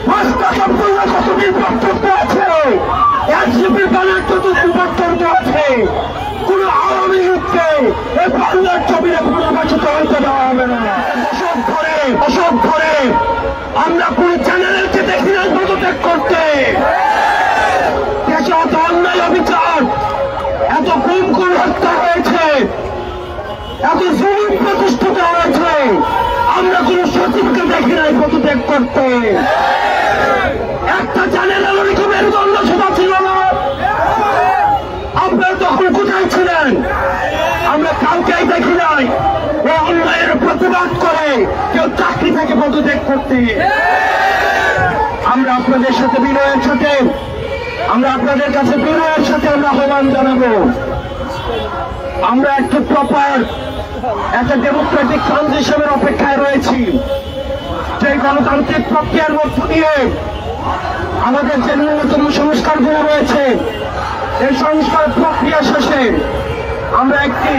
কতদিন বক্তব্য আছে, এনসিপির দলের যতদিন বক্তব্য আছে, কোন আওয়ামী লীগকে এই বাংলার জমিনে পুনর্বাচিত হইতে দেওয়া হবে না। অসব ধরে আমরা কোন চ্যানেলকে দেখি না পদত্যাগ করতে। দেশে এত অন্যায় অবিচার, এত গুম খুন হত্যা হয়েছে, এত জমিন প্রতিষ্ঠিত হয়েছে, আমরা কোন সচিবকে দেখি নাই পদত্যাগ করতে। একটা চ্যানেল এরকম মেরুদণ্ড সভা ছিল না। আপনারা তখন কোথায় ছিলেন? আমরা কাউকেই দেখি নাই এই অন্যায়ের প্রতিবাদ করে কেউ চাকরি থেকে পদত্যাগ করতে। আমরা আপনাদের সাথে বিনয়ের সাথে আপনাদের কাছে বিনয়ের সাথে আমরা আহ্বান জানাবো। আমরা একটু প্রপার একটা ডেমোক্রেটিক ট্রানজিশনের অপেক্ষায় রয়েছি, যে গণতান্ত্রিক প্রক্রিয়ার মধ্য দিয়ে আমাদের যে ন্যূনতম সংস্কারগুলো রয়েছে, এই সংস্কার প্রক্রিয়া শেষে আমরা একটি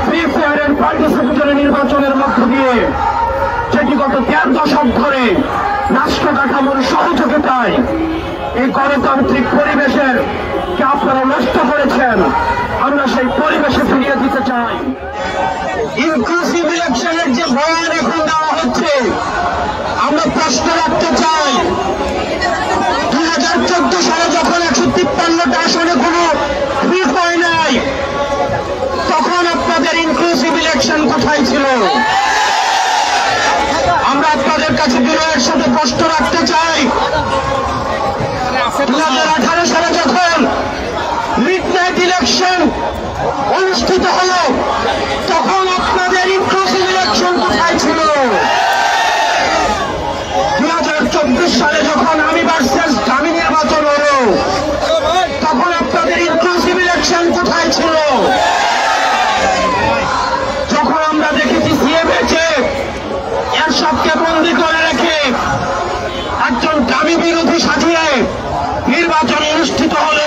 ফ্রি ফেয়ার এন্ড পার্টিসিপেটরি নির্বাচনের মধ্য দিয়ে, যেটি গত ১.৫ দশক ধরে রাষ্ট্র কাঠামোর সহযোগিতায় এই গণতান্ত্রিক পরিবেশের কে আপনারা নষ্ট করেছেন, আমরা সেই পরিবেশে ফিরিয়ে দিতে চাই। ইনক্লুসিভ ইলেকশনের যে বয়ান এখন দেওয়া হচ্ছে, আমরা প্রশ্ন রাখতে চাই, 2014 সালে যখন 153টা আসনে কোনো ভোট হয় নাই, তখন আপনাদের ইনক্লুসিভ ইলেকশন কোথায় ছিল? আমরা আপনাদের কাছে বিনয়ের সাথে প্রশ্ন রাখতে চাই, 2018 সালে যখন মিডনাইট ইলেকশন অনুষ্ঠিত হল, তখন আপনাদের ইনক্লুসিভ ইলেকশন কোথায় ছিল? 2024 সালে যখন আমি ভার্সেস আমি নির্বাচন হল, তখন আপনাদের ইনক্লুসিভ ইলেকশন কোথায় ছিল? যখন আমরা দেখেছি সিএমএ এর সবকে বন্দী করে রেখে একজন দামি বিরোধী সাজিয়ে নির্বাচন অনুষ্ঠিত হল,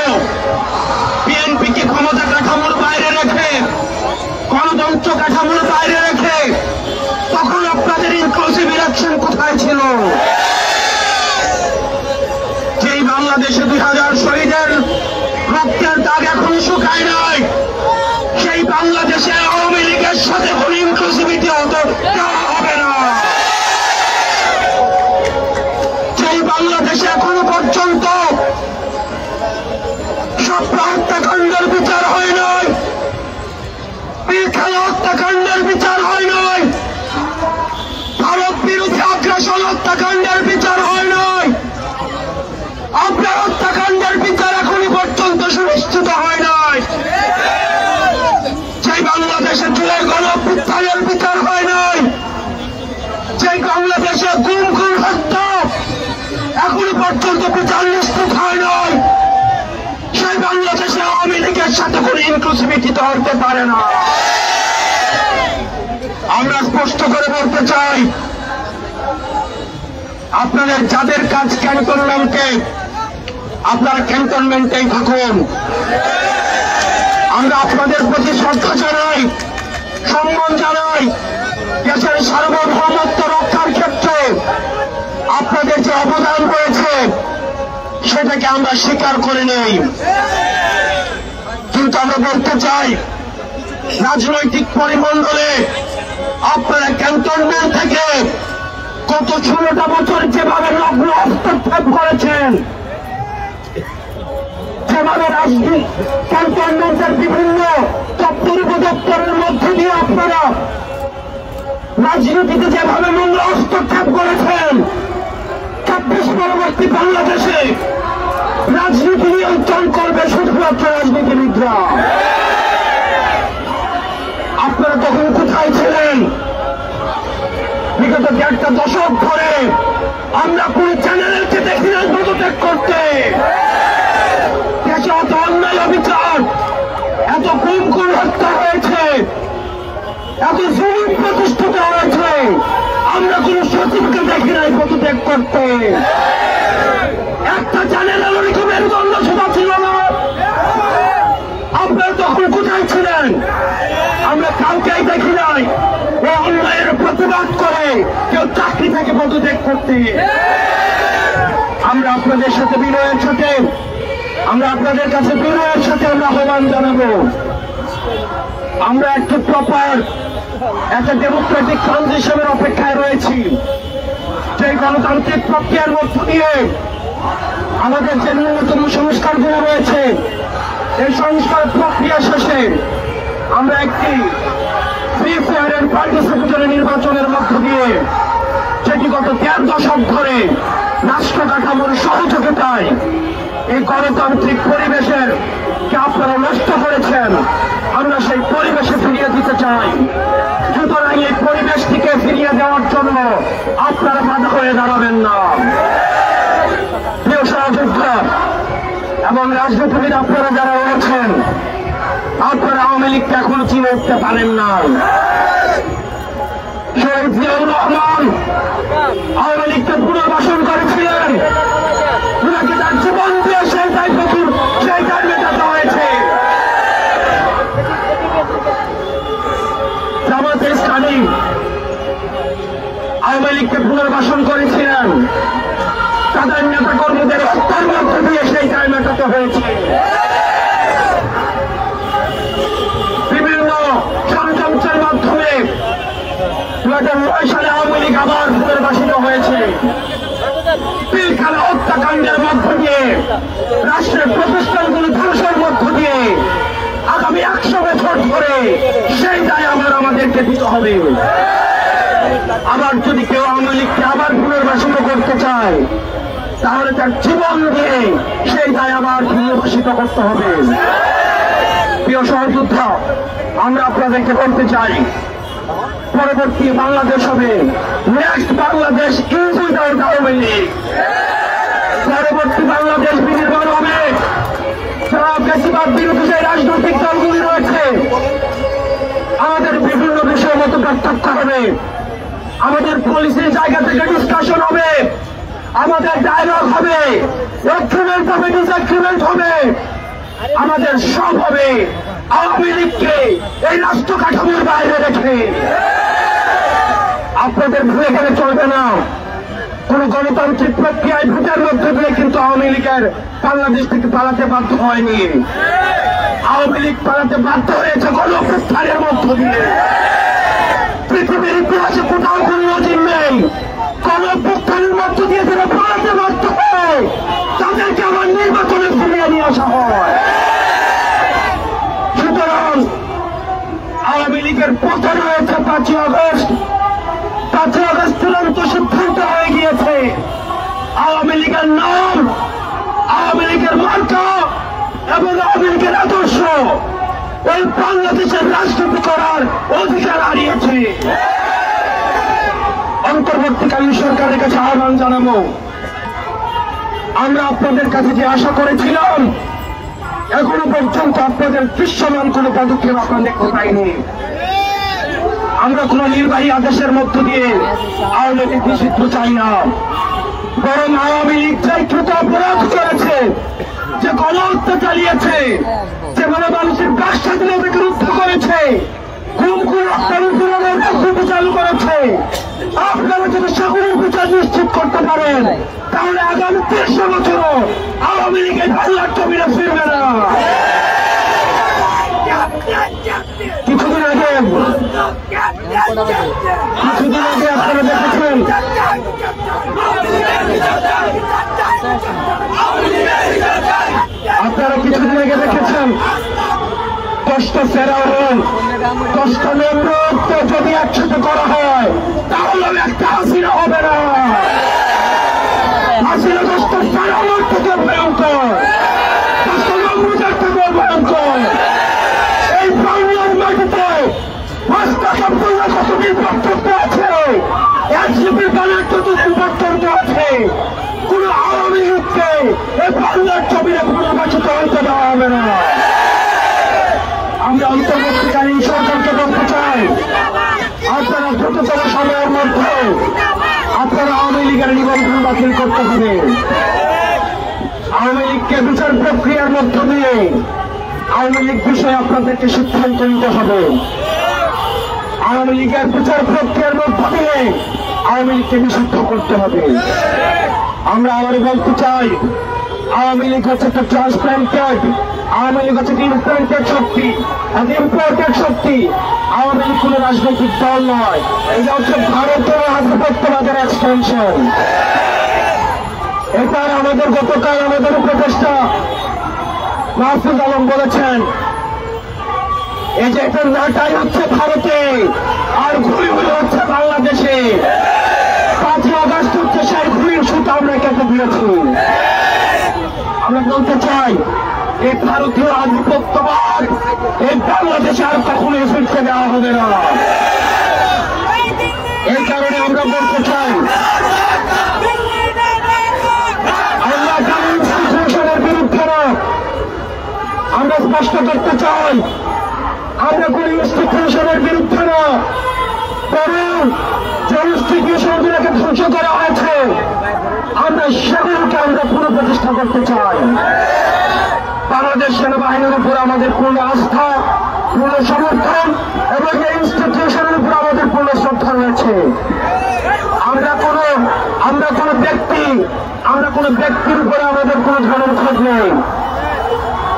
বিএনপিকে ক্ষমতা কাঠামোর বাইরে রেখে, গণতন্ত্র কাঠামোর বাইরে রেখে, তখন আপনাদের ইনক্লুসিভ ইলেকশন কোথায় ছিল? যেই বাংলাদেশে 2000 শহীদের রক্তের দাগ এখন শুকায় নাই, সেই বাংলাদেশে আওয়ামী লীগের সাথে কোন ইনক্লুসিভিটি হতে দেওয়া হবে না। যেই বাংলাদেশে এখনো পর্যন্ত সব হত্যাকাণ্ডের বিচার হয় নাই, পিলখানা হত্যাকাণ্ডের বিচার হয় নাই, ভারত বিরোধী আগ্রাসন হত্যাকাণ্ডের বিচার হয় নাই, আপনার হত্যাকাণ্ডের বিচার এখনই পর্যন্ত সুনিশ্চিত হয় নাই, সেই বাংলাদেশে জুলাই গণঅভ্যুত্থানের বিচার হয় নাই, সেই বাংলাদেশে গুম খুন হত্যা এখনো পর্যন্ত বিচার নিশ্চিত হয় নাই, সেই বাংলাদেশে আওয়ামী লীগের সাথে কোনো ইনক্লুসিভিটি তো হতে পারে না। আমরা স্পষ্ট করে বলতে চাই, আপনাদের যাদের কাজ ক্যান্টনমেন্টে, আপনারা ক্যান্টনমেন্টেই থাকুন। আমরা আপনাদের প্রতি শ্রদ্ধা জানাই, সম্মান জানাই। দেশের সার্বভৌমত্ব রক্ষার ক্ষেত্রে আপনাদের যে অবদান রয়েছে, সেটাকে আমরা স্বীকার করে নেই। কিন্তু আমরা বলতে চাই, রাজনৈতিক পরিমণ্ডলে আপনারা ক্যান্টনমেন্ট থেকে গত 16টা বছর যেভাবে লগ্ন হস্তক্ষেপ করেছেন, যেভাবে রাজনীতি ক্যান্টনমেন্টের বিভিন্ন দপ্তর উপদপ্তরের মধ্যে দিয়ে আপনারা রাজনীতিতে যেভাবে নোংরা হস্তক্ষেপ করেছেন, 26 পরবর্তী বাংলাদেশে রাজনীতি নিয়ন্ত্রণ করবে শুধুমাত্র রাজনীতিবিদরা। আপনারা তখন কোথায় ছিলেন? বিগত 1.5 দশক ধরে আমরা কোন চ্যানেলকে দেখি না পদত্যাগ করতে। দেশে এত অন্যায় অবিচার, এত গুম খুন হত্যা হয়েছে, এত জমিন প্রতিষ্ঠিত হয়েছে, আমরা কোন সচিবকে দেখি নাই পদত্যাগ করতে। একটা চ্যানেল এরকম মেরুদণ্ড সভা ছিল না। আপনারা তখন কোথায় ছিলেন? আমরা কাউকেই দেখি নাই এই অন্যায়ের প্রতিবাদ করে কেউ চাকরি থেকে পদত্যাগ করতে। আমরা আপনাদের সাথে বিনয়ের সাথে আমরা আপনাদের কাছে বিনয়ের সাথে আমরা আহ্বান জানাবো, আমরা একটু প্রপার একটা ডেমোক্রেটিক ট্রানজিশনের অপেক্ষায় রয়েছি। যে গণতান্ত্রিক প্রক্রিয়ার মধ্য দিয়ে আমাদের যে ন্যূনতম সংস্কারগুলো রয়েছে, এই সংস্কার প্রক্রিয়া শেষে আমরা একটি ফ্রি ফেয়ার এন্ড পার্টিসিপেটরি নির্বাচনের মধ্য দিয়ে, যেটি গত ১.৫ দশক ধরে রাষ্ট্র কাঠামোর সহযোগিতায় এই গণতান্ত্রিক পরিবেশের কে আপনারা নষ্ট করেছেন, আমরা সেই পরিবেশে ফিরিয়ে দিতে চাই। সুতরাং এই পরিবেশটিকে ফিরিয়ে দেওয়ার জন্য আপনারা বাধা হয়ে দাঁড়াবেন না। প্রিয় সহযোদ্ধা এবং রাজনীতিবিদ আপনারা যারা রয়েছেন, আপনারা আওয়ামী লীগকে এখনো চিনে উঠতে পারেন না। শহীদ জিয়াউর রহমান আওয়ামী লীগকে পুনর্বাসন করেছিলেন, ওনাকে তার জীবন দিয়ে সেই দায় মেটাতে হয়েছে। জামাতে ইসলামী আওয়ামী লীগকে পুনর্বাসন করেছিলেন, তাদের নেতা কর্মীদের হত্যার মধ্য দিয়ে সেই দায় মেটাতে হয়েছে। বিভিন্ন ষড়যন্ত্রের মাধ্যমে ২০০৯ সালে আওয়ামী লীগ আবার পুনর্বাসিত হয়েছে। পিলখানা হত্যাকাণ্ডের মধ্য দিয়ে, রাষ্ট্রের প্রতিষ্ঠানগুলো ধ্বংসের মধ্য দিয়ে আগামী ১০০ বছর ধরে সেই দায় আমাদেরকে দিতে হবে। আবার যদি কেউ আওয়ামী লীগকে আবার পুনর্বাসিত করতে চায়, তাহলে তার জীবন দিয়ে সেই দায় আবার পুনর্বাসিত করতে হবে। প্রিয় সহযোদ্ধা, আমরা আপনাদেরকে বলতে চাই, পরবর্তী বাংলাদেশ হবে next Bangladesh is without Awami League. পরবর্তী বাংলাদেশ বিনির্মাণ হবে যারা বেশিরভাগ বিরোধী যে রাজনৈতিক দলগুলি রয়েছে, আমাদের বিভিন্ন বিষয় মতো পার্থক্য হবে, আমাদের পলিসির জায়গা থেকে ডিসকাশন হবে, আমাদের ডায়লগ হবে, এগ্রিমেন্ট হবে, ডিসএগ্রিমেন্ট হবে, আমাদের সব হবে আওয়ামী লীগকে এই রাষ্ট্র কাঠামোর বাইরে রেখে। আপনাদের ভুলে গেলে চলবে না, কোন গণতান্ত্রিক প্রক্রিয়ায় ভোটের মধ্য দিয়ে কিন্তু আওয়ামী লীগের বাংলাদেশ থেকে পালাতে বাধ্য হয়নি। আওয়ামী লীগ পালাতে বাধ্য হয়েছে গণঅভ্যুত্থানের মধ্য দিয়ে। পৃথিবীর ইতিহাসে কোথাও কোন নজির নেই, গণঅভ্যুত্থানের মধ্য দিয়ে যারা পালাতে বাধ্য হয় তাদেরকে আবার নির্বাচনে ফিরিয়ে নিয়ে আসা হয়। সুতরাং আওয়ামী লীগের পথে রয়েছে ৫ই আগস্ট। ৫ই আগস্ট চূড়ান্ত সিদ্ধান্ত হয়ে গিয়েছে, আওয়ামী লীগের নাম, আওয়ামী লীগের মার্কা এবং আওয়ামী লীগের আদর্শ ওই বাংলাদেশের রাজনীতি করার অধিকার হারিয়েছে। অন্তর্বর্তীকালীন সরকারের কাছে আহ্বান জানাবো, আমরা আপনাদের কাছে যে আশা করেছিলাম, এখনো পর্যন্ত আপনাদের দৃশ্যমান কোন পদক্ষেপ আপনারা দেখতে পাইনি। আমরা কোন নির্বাহী আদেশের মধ্য দিয়ে আওয়ামী লীগ নিষিদ্ধ চাই না, বরং আওয়ামী লীগ যে দ্রুত অপরাধ করেছে, যে গণহত্যা চালিয়েছে, যে মানুষের বাক স্বাধীনতাকে রুদ্ধ করেছে, চালু করেছে, আপনারা যদি সকলের বিচার নিশ্চিত করতে পারেন, তাহলে আগামী ৩০ বছরও আওয়ামী লীগের বাংলার জমিনে ফিরবে না। কিছুদিন আগে আপনারা দেখেছেন, কষ্ট ফেরাউন, কষ্ট নমরুদ যদি একসাথে করা হয় তাহলে একটা হাসিনা হবে না। হাসিনা কষ্ট ফেরাউনের থেকে ভয়ঙ্কর, কষ্ট নমরুদের থেকে ভয়ঙ্কর। এই বাংলার মাটিতে কতদিন বক্তব্য আছে, এনসিপির গানের যতদিন বক্তব্য আছে, কোন আওয়ামী লীগকে এই বাংলার ছবিতে পুনর্বাসিত হইতে দেওয়া হবে না। আমরা অন্তর্বর্তীকালীন সরকারকে বলতে চাই, আপনারা দ্রুততম সময়ের মধ্যে আপনারা আওয়ামী লীগের নিবন্ধন বাতিল করতে হবে। আওয়ামী লীগকে বিচার প্রক্রিয়ার মধ্য দিয়ে আওয়ামী লীগ বিষয়ে আপনাদেরকে সিদ্ধান্ত নিতে হবে। আওয়ামী লীগের বিচার প্রক্রিয়ার মধ্য দিয়ে আওয়ামী লীগকে নিষিদ্ধ করতে হবে। আমরা আবার বলতে চাই, আওয়ামী লীগ হচ্ছে একটা ট্রান্সপ্লান্টেড, আওয়ামী লীগ হচ্ছে ইমপ্লান্টেড শক্তি, ইম্পোর্টেড শক্তি। আওয়ামী লীগ কোন রাজনৈতিক দল নয়, এটা হচ্ছে ভারতের আধিপত্যবাদের এক্সটেনশন। এটার আমাদের গতকাল আমাদের উপদেষ্টা মাহফুজ আলম বলেছেন, এই যে এটার নাটাই হচ্ছে ভারতে আর ঘুড়িগুলো হচ্ছে বাংলাদেশে। 5ই আগস্ট হচ্ছে সেই ঘুড়ির সুতা আমরা কেটে দিয়েছি। আমরা বলতে চাই, এই ভারতীয় আধিপত্যবাদ এই বাংলাদেশে আর কখনোই ফিরতে দেওয়া হবে না। এই কারণে আমরা বলতে চাই, আমরা ইনস্টিটিউশনের বিরুদ্ধে না, আমরা স্পষ্ট করতে চাই, আমরা কোন ইনস্টিটিউশনের বিরুদ্ধে না, বরং যে ইনস্টিটিউশনগুলোকে ধ্বংস করা হয়েছে আমরা সেগুলোকে আমরা পুনঃপ্রতিষ্ঠা করতে চাই। বাংলাদেশ সেনাবাহিনীর উপর আমাদের পূর্ণ আস্থা, পূর্ণ সমর্থন এবং এই ইনস্টিটিউশনের উপর আমাদের পূর্ণ শ্রদ্ধা রয়েছে। আমরা কোনো ব্যক্তির উপরে আমাদের কোন ধরনের ক্ষোভ নেই।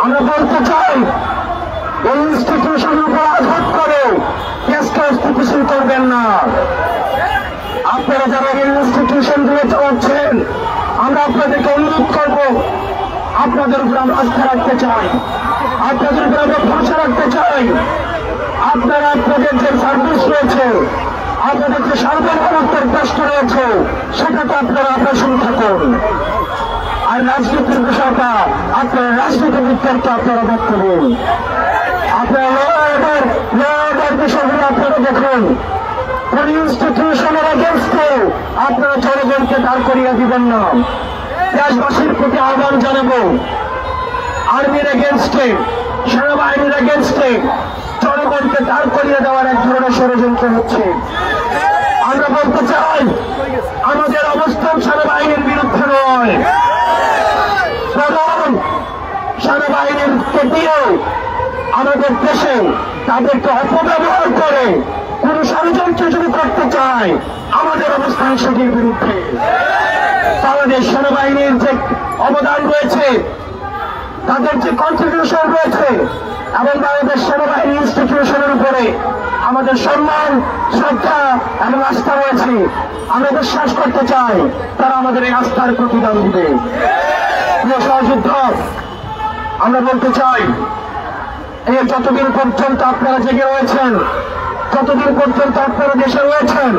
আমরা বলতে চাই, এই ইনস্টিটিউশনের উপর আঘাত করে দেশকে স্থিতিশীল করবেন না। আপনারা যারা এই ইনস্টিটিউশন গুলো চালাচ্ছেন, আমরা আপনাদেরকে অনুরোধ করব, আপনাদের উপর আমরা আস্থা রাখতে চাই, আপনাদের উপর আমরা ভরসা রাখতে চাই। আপনারা আপনাদের যে সার্ভিস রয়েছে, আপনাদের যে সার্বভৌমত্বের প্রশ্ন রয়েছে, সেটাতে আপনারা অপারেশন থাকুন। আর রাজনীতির বিষয়টা আপনারা রাজনীতিবিদদেরকে আপনারা দেখতে দিন। আপনারা ল অর্ডার বিষয়গুলো আপনারা দেখুন। কোন ইনস্টিটিউশনের এগেনস্টে আপনারা জনগণকে দাঁড় করিয়ে দিবেন না। দেশবাসীর প্রতি আহ্বান জানাবো, আর্মির এগেনস্টে, সেনাবাহিনীর এগেনস্টে জনগণকে দাঁড় করিয়ে দেওয়ার এক ধরনের ষড়যন্ত্র হচ্ছে। আমরা বলতে চাই, আমাদের অবস্থান সেনাবাহিনীর বিরুদ্ধে নয়, বরং সেনাবাহিনীকে দিয়ে আমাদের দেশে তাদেরকে অপব্যবহার করে কোন ষড়যন্ত্র যদি করতে চায়, আমাদের অবস্থান সেটির বিরুদ্ধে। বাংলাদেশ সেনাবাহিনীর যে অবদান রয়েছে, তাদের যে কন্ট্রিবিউশন রয়েছে এবং বাংলাদেশ সেনাবাহিনী ইনস্টিটিউশনের উপরে আমাদের সম্মান, শ্রদ্ধা এবং আস্থা রয়েছে। আমরা বিশ্বাস করতে চাই, তারা আমাদের এই আস্থার প্রতিদান দিবে। প্রিয় সহযোদ্ধ, আমরা বলতে চাই, এই যতদিন পর্যন্ত আপনারা জেগে রয়েছেন, যতদিন পর্যন্ত আপনারা দেশে রয়েছেন,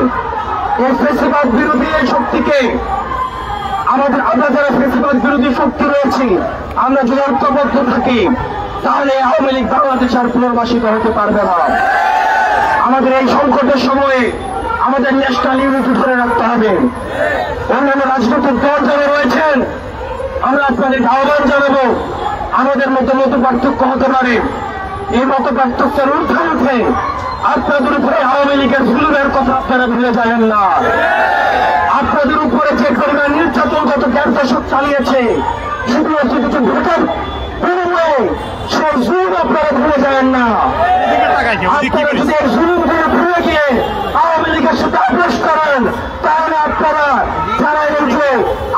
এই ফেসিবাদ বিরোধী এই শক্তিকে আমরা যারা ফেসিবাদ বিরোধী শক্তি রয়েছি, আমরা যদি ঐক্যবদ্ধ থাকি, তাহলে আওয়ামী লীগ বাংলাদেশ আর পুনর্বাসিত হতে পারবে না। আমাদের এই সংকটের সময়ে আমাদের ন্যাশনাল ইউনিটি ধরে রাখতে হবে। অন্যান্য রাজনৈতিক দল যারা রয়েছেন, আমরা আপনাদের আহ্বান জানাবো, আমাদের মতো পার্থক্য হতে পারে, এই মতো পার্থক্যের ঊর্ধ্বে উঠে আপনাদের উপরে আওয়ামী লীগের জুলুমের কথা আপনারা ভুলে যাবেন না। আপনাদের উপরে যে পরিমাণ নির্যাতন গত 1.5 দশক চালিয়েছে, সেগুলো কিছু ভোটার বিনিময়ে সেই জুলুম আপনারা ভুলে যাবেন না। আপনারা যদি এই জুলুমগুলো ভুলে গিয়ে আওয়ামী লীগের সাথে আপোষ করেন, তাহলে আপনারা যারা এই যে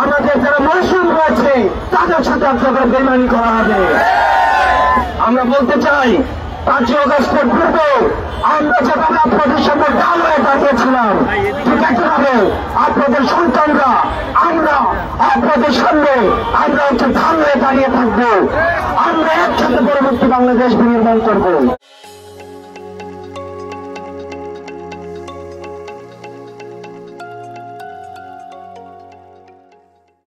আমাদের যারা মৌসুম রয়েছে, তাদের সাথে আপনাদের বেইমানি করা হবে। আমরা বলতে চাই, 5ই আগস্টের পূর্বে আমরা যেভাবে আপনাদের সামনে ঢাল হয়ে দাঁড়িয়েছিলাম, ঠিক একইভাবে আপনাদের সন্তানরা, আমরা আপনাদের সামনে আমরা হচ্ছে ঢাল হয়ে দাঁড়িয়ে থাকবো। আমরা একসাথে পরবর্তী বাংলাদেশ বিনির্মাণ করবো।